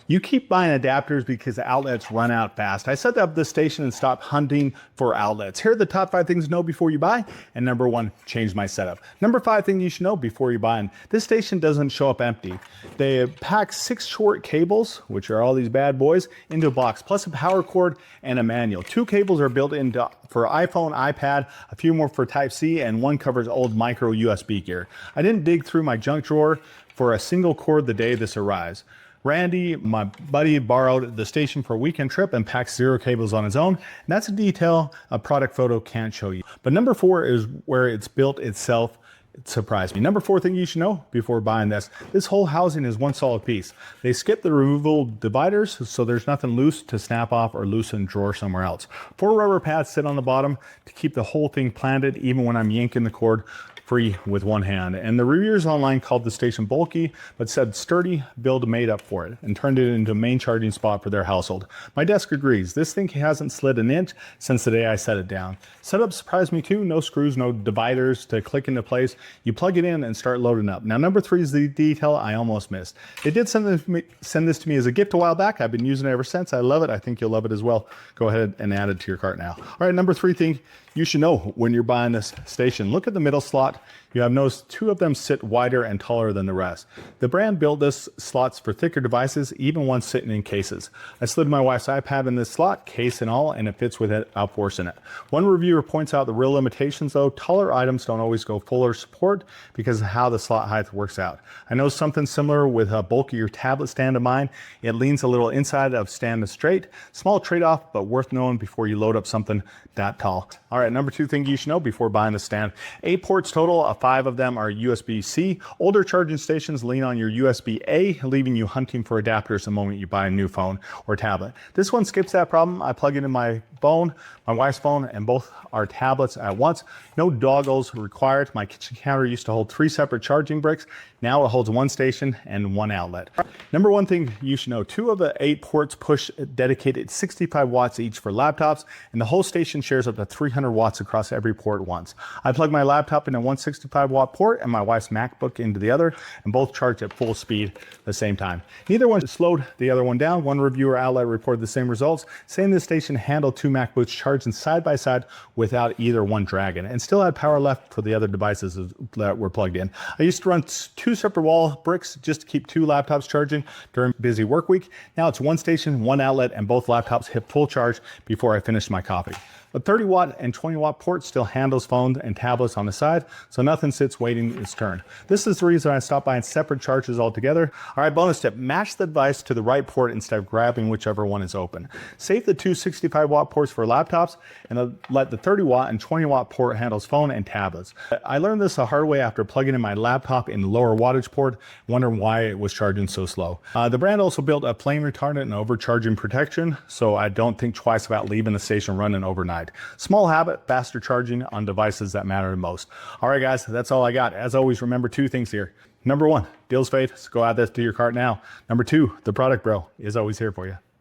You keep buying adapters because outlets run out fast. I set up this station and stopped hunting for outlets. Here are the top 5 things to know before you buy. And number 1, change my setup. Number 5 thing you should know before you buy. This station doesn't show up empty. They pack 6 short cables, which are all these bad boys, into a box, plus a power cord and a manual. 2 cables are built into for iPhone, iPad, a few more for Type-C, and 1 covers old micro USB gear. I didn't dig through my junk drawer for a single cord the day this arrives. Randy, my buddy, borrowed the station for a weekend trip and packed 0 cables on his own. And that's a detail a product photo can't show you. But number 4 is where it's built itself. It surprised me. Number 4 thing you should know before buying this whole housing is one solid piece. They skip the removable dividers, so there's nothing loose to snap off or loosen drawer somewhere else. 4 rubber pads sit on the bottom to keep the whole thing planted even when I'm yanking the cord free with one hand. And the reviewers online called the station bulky, but said sturdy build made up for it and turned it into a main charging spot for their household. My desk agrees. This thing hasn't slid an inch since the day I set it down. Setup surprised me too. No screws, no dividers to click into place. You plug it in and start loading up. Now, number 3 is the detail I almost missed. They did send this to me as a gift a while back. I've been using it ever since. I love it. I think you'll love it as well. Go ahead and add it to your cart now. All right, number 3 thing you should know when you're buying this station. Look at the middle slot. You have noticed 2 of them sit wider and taller than the rest. The brand built this slots for thicker devices, even ones sitting in cases. I slid my wife's iPad in this slot, case and all, and it fits without forcing it. One reviewer points out the real limitations though. Taller items don't always go fuller support because of how the slot height works out. I know something similar with a bulkier tablet stand of mine. It leans a little inside of stand straight. Small trade-off, but worth knowing before you load up something that tall. All right, number 2 thing you should know before buying the stand. 8 ports total, 5 of them are USB-C. Older charging stations lean on your USB-A, leaving you hunting for adapters the moment you buy a new phone or tablet. This one skips that problem. I plug it in my phone, my wife's phone, and both are tablets at once. No doggles required. My kitchen counter used to hold 3 separate charging bricks. Now it holds 1 station and 1 outlet. Number 1 thing you should know, 2 of the 8 ports push dedicated 65 watts each for laptops, and the whole station shares up to 300 watts across every port once. I plug my laptop into one 65 watt port and my wife's MacBook into the other, and both charge at full speed at the same time. Neither one slowed the other one down. One reviewer outlet reported the same results, saying this station handled 2 MacBooks charging side by side without either one dragging, and still had power left for the other devices that were plugged in. I used to run 2 separate wall bricks just to keep 2 laptops charging during busy work week. Now it's 1 station, 1 outlet, and both laptops hit full charge before I finished my coffee. A 30 watt and 20 watt port still handles phones and tablets on the side, so nothing sits waiting its turn. This is the reason I stopped buying separate chargers altogether. All right, bonus tip, match the device to the right port instead of grabbing whichever one is open. Save the 2 65 watt ports for laptops and let the 30 watt and 20 watt port handles phone and tablets. I learned this the hard way after plugging in my laptop in the lower wattage port, wondering why it was charging so slow. The brand also built a flame retardant and overcharging protection, so I don't think twice about leaving the station running overnight. Small habit, faster charging on devices that matter the most. All right, guys, that's all I got. As always, remember 2 things here. Number 1, deals fade, so go add this to your cart now. Number 2, the product bro is always here for you.